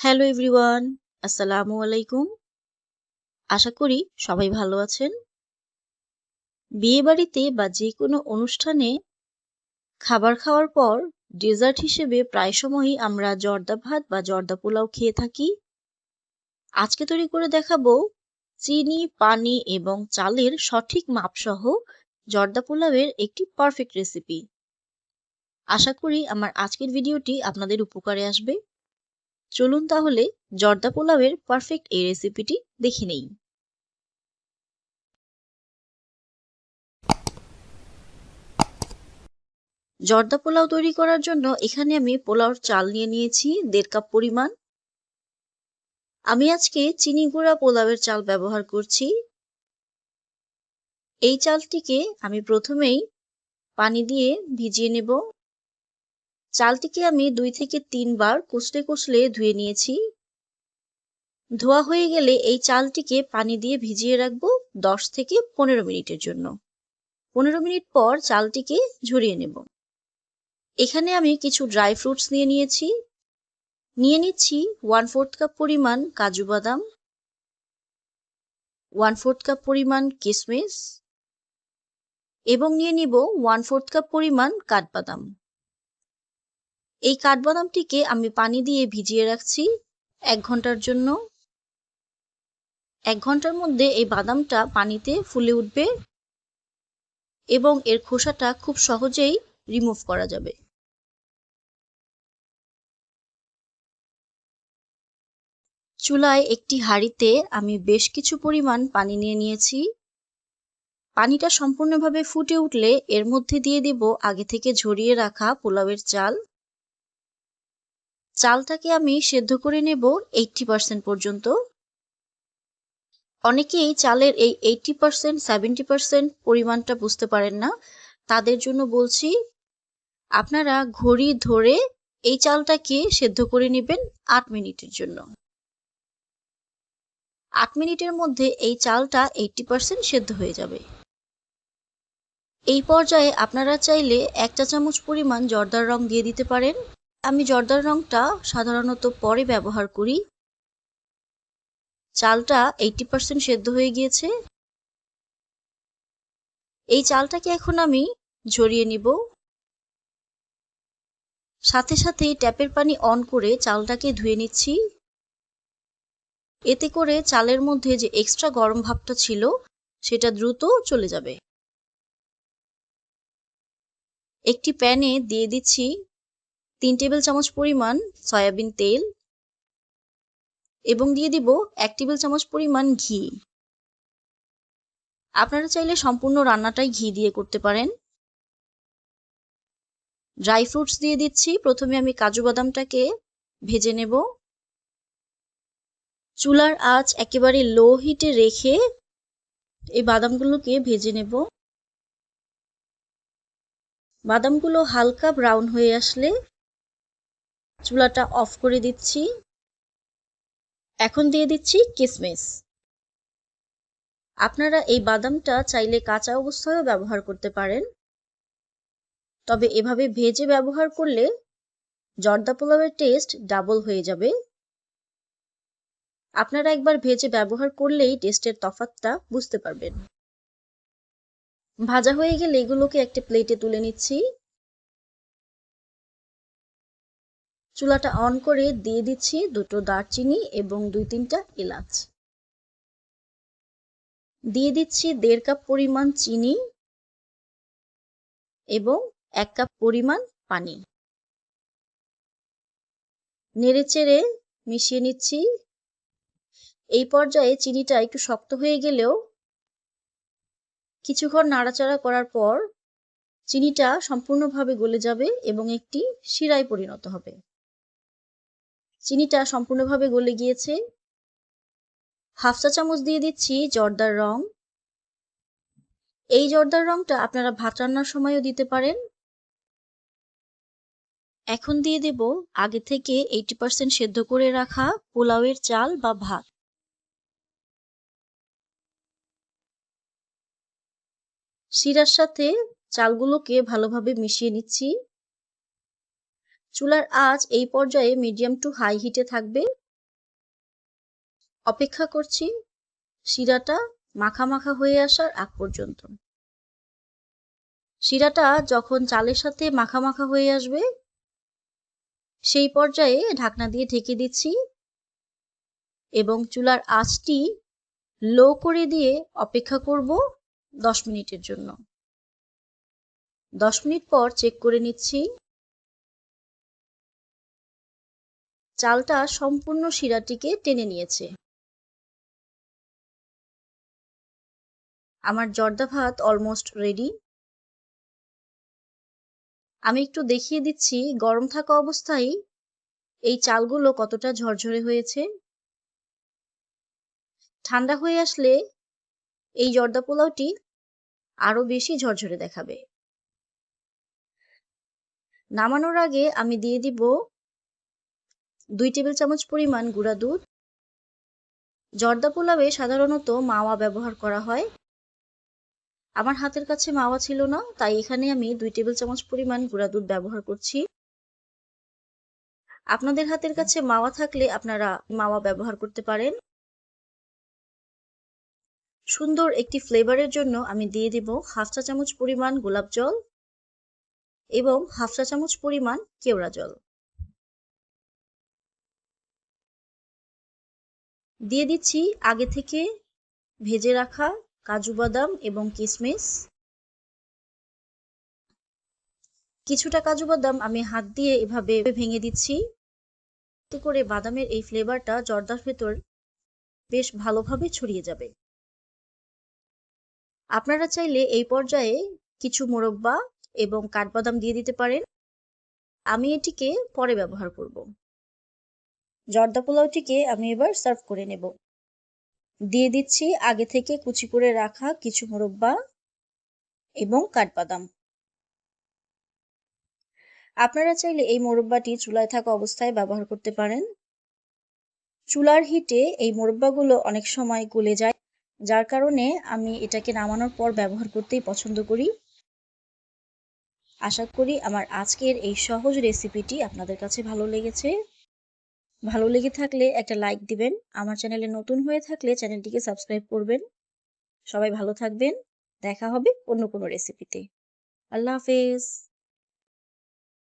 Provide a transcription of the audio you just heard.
Hello everyone, আসসালামু আলাইকুম। আশা করি সবাই ভালো আছেন। বিয়েবাড়িতে বা যে কোনো অনুষ্ঠানে খাবার খাওয়ার পর ডেজার্ট হিসেবে প্রায় সময়ই আমরা জর্দা ভাত বা জর্দা পোলাও খেয়ে থাকি। আজকে তৈরি করে দেখাবো চিনি, পানি এবং চালের সঠিক মাপসহ জর্দা পোলাওয়ের একটি পারফেক্ট রেসিপি। আশা করি আমার আজকের ভিডিওটি আপনাদের উপকারে আসবে। চলুন তাহলে জর্দা পোলাওয়ের পারফেক্ট এই রেসিপিটি দেখে নেই। জর্দা পোলাও তৈরি করার জন্য এখানে আমি পোলাওর চাল নিয়ে নিয়েছি 1.5 কাপ পরিমাণ। আমি আজকে চিনি গুঁড়া পোলাওয়ের চাল ব্যবহার করছি। এই চালটিকে আমি প্রথমেই পানি দিয়ে ভিজিয়ে নেব। চালটিকে আমি 2 থেকে 3 বার কষলে কষলে ধুয়ে নিয়েছি। ধোয়া হয়ে গেলে এই চালটিকে পানি দিয়ে ভিজিয়ে রাখবো 10 থেকে 15 মিনিটের জন্য। 15 মিনিট পর চালটিকে ঝরিয়ে নেব। এখানে আমি কিছু ড্রাই ফ্রুটস নিয়েছি। নিয়ে নিচ্ছি 1/4 কাপ পরিমাণ কাজু বাদাম, 1/4 কাপ পরিমাণ কিশমিশ এবং নিয়ে নিব 1/4 কাপ পরিমাণ কাঠবাদাম। এই কাঠবাদামটিকে আমি পানি দিয়ে ভিজিয়ে রাখছি 1 ঘন্টার জন্য। 1 ঘন্টার মধ্যে এই বাদামটা পানিতে ফুলে উঠবে এবং এর খোসাটা খুব সহজেই রিমুভ করা যাবে। চুলায় একটি হাঁড়িতে আমি বেশ কিছু পরিমাণ পানি নিয়ে নিয়েছি। পানিটা সম্পূর্ণভাবে ফুটে উঠলে এর মধ্যে দিয়ে দেব আগে থেকে ঝরিয়ে রাখা পোলাওয়ের চাল। চালটাকে আমি সেদ্ধ করে নেব 80% পর্যন্ত। অনেকেই চালের এই 80% 70% পরিমাণটা বুঝতে পারেন না, তাদের জন্য বলছি আপনারা ঘড়ি ধরে এই চালটাকে সেদ্ধ করে নেবেন 8 মিনিটের জন্য। 8 মিনিটের মধ্যে এই চালটা 80% সেদ্ধ হয়ে যাবে। এই পর্যায়ে আপনারা চাইলে 1 চা চামচ পরিমাণ জর্দার রং দিয়ে দিতে পারেন। আমি জর্দার রংটা সাধারণত পরে ব্যবহার করি। চালটা 80% সেদ্ধ হয়ে গিয়েছে। এই চালটাকে এখন আমি ঝরিয়ে নিব। সাথে সাথেই ট্যাপের পানি অন করে চালটাকে ধুয়ে নিচ্ছি। এতে করে চালের মধ্যে যে এক্সট্রা গরম ভাবটা ছিল সেটা দ্রুত চলে যাবে। একটি প্যানে দিয়ে দিচ্ছি 3 টেবিল চামচ পরিমাণ সয়াবিন তেল এবং দিয়ে দিব 1 টেবিল চামচ পরিমাণ ঘি। আপনারা চাইলে সম্পূর্ণ রান্নাটাই ঘি দিয়ে করতে পারেন। ড্রাই ফ্রুটস দিয়ে দিচ্ছি। প্রথমে আমি কাজু বাদামটাকে ভেজে নেব। চুলার আঁচ একেবারে লো হিটে রেখে এই বাদামগুলোকে ভেজে নেব। বাদামগুলো হালকা ব্রাউন হয়ে আসলে চুলাটা অফ করে দিচ্ছি। এখন দিয়ে দিচ্ছি কিশমিশ। আপনারা এই বাদামটা চাইলে কাঁচা অবস্থায়ও ব্যবহার করতে পারেন, তবে এভাবে ভেজে ব্যবহার করলে জর্দা পোলাওয়ের টেস্ট ডাবল হয়ে যাবে। আপনারা একবার ভেজে ব্যবহার করলেই টেস্টের তফাৎটা বুঝতে পারবেন। ভাজা হয়ে গেলে এগুলোকে একটা প্লেটে তুলে নিচ্ছি। চুলাটা অন করে দিয়ে দিচ্ছি 2টো দারচিনি এবং 2-3টা এলাচ। দিয়ে দিচ্ছি 1.5 কাপ পরিমাণ চিনি এবং 1 কাপ পরিমাণ পানি। নেড়েচেড়ে মিশিয়ে নিচ্ছি। এই পর্যায়ে চিনিটা একটু শক্ত হয়ে গেলেও কিছুক্ষণ নাড়াচাড়া করার পর চিনিটা সম্পূর্ণভাবে গলে যাবে এবং একটি শিরায় পরিণত হবে। চিনিটা সম্পূর্ণভাবে গলে গিয়েছে। 1/2 চা চামচ দিয়ে দিচ্ছি জর্দার রং। এই জর্দার রংটা আপনারা ভাত রান্নার সময়ও দিতে পারেন। এখন দিয়ে দেব আগে থেকে 80% সেদ্ধ করে রাখা পোলাওয়ের চাল বা ভাত। শিরার সাথে চালগুলোকে ভালোভাবে মিশিয়ে নিচ্ছি। চুলার আঁচ এই পর্যায়ে মিডিয়াম টু হাই হিটে থাকবে। অপেক্ষা করছি শিরাটা মাখা মাখা হয়ে আসার আগ পর্যন্ত। শিরাটা যখন চালের সাথে মাখা মাখা হয়ে আসবে সেই পর্যায়ে ঢাকনা দিয়ে ঢেকে দিচ্ছি এবং চুলার আঁচটি লো করে দিয়ে অপেক্ষা করব 10 মিনিটের জন্য। 10 মিনিট পর চেক করে নিচ্ছি চালটা সম্পূর্ণ শিরাটিকে টেনে নিয়েছে। আমার জর্দা ভাত অলমোস্ট রেডি। আমি একটু দেখিয়ে দিচ্ছি গরম থাকা অবস্থায় এই চালগুলো কতটা ঝরঝরে হয়েছে। ঠান্ডা হয়ে আসলে এই জর্দা পোলাওটি আরো বেশি ঝরঝরে দেখাবে। নামানোর আগে আমি দিয়ে দিব 2 টেবিল চামচ পরিমাণ গুঁড়া দুধ। জর্দা পোলাওয়ে সাধারণত মাওয়া ব্যবহার করা হয়। আমার হাতের কাছে মাওয়া ছিল না, তাই এখানে আমি 2 টেবিল চামচ পরিমাণ গুঁড়া দুধ ব্যবহার করছি। আপনাদের হাতের কাছে মাওয়া থাকলে আপনারা মাওয়া ব্যবহার করতে পারেন। সুন্দর একটি ফ্লেভারের জন্য আমি দিয়ে দিব 1/2 চা চামচ পরিমাণ গোলাপ জল এবং 1/2 চা চামচ পরিমাণ কেওড়া জল। দিয়ে দিচ্ছি আগে থেকে ভেজে রাখা কাজু বাদাম এবং কিশমিশ। কিছুটা কাজু বাদাম আমি হাত দিয়ে এভাবে ভেঙে দিচ্ছি, এতে করে বাদামের এই ফ্লেভারটা জর্দার ভেতর বেশ ভালোভাবে ছড়িয়ে যাবে। আপনারা চাইলে এই পর্যায়ে কিছু মোরব্বা এবং কাঠবাদাম দিয়ে দিতে পারেন। আমি এটিকে পরে ব্যবহার করব। জর্দা পোলাওটিকে আমি এবার সার্ভ করে নেব। দিয়ে দিচ্ছি আগে থেকে কুচি করে রাখা কিছু মোরব্বা এবং কাঠবাদাম। আপনারা চাইলে এই মোরব্বাটি চুলায় থাকা অবস্থায় ব্যবহার করতে পারেন। চুলার হিটে এই মোরব্বাগুলো অনেক সময় গলে যায়, যার কারণে আমি এটাকে নামানোর পর ব্যবহার করতেই পছন্দ করি। আশা করি আমার আজকের এই সহজ রেসিপিটি আপনাদের কাছে ভালো লেগেছে। ভালো লেগে থাকলে একটা লাইক দিবেন। আমার চ্যানেলে নতুন হয়ে থাকলে চ্যানেলটিকে সাবস্ক্রাইব করবেন। সবাই ভালো থাকবেন। দেখা হবে অন্য কোনো রেসিপিতে। আল্লাহ হাফেজ।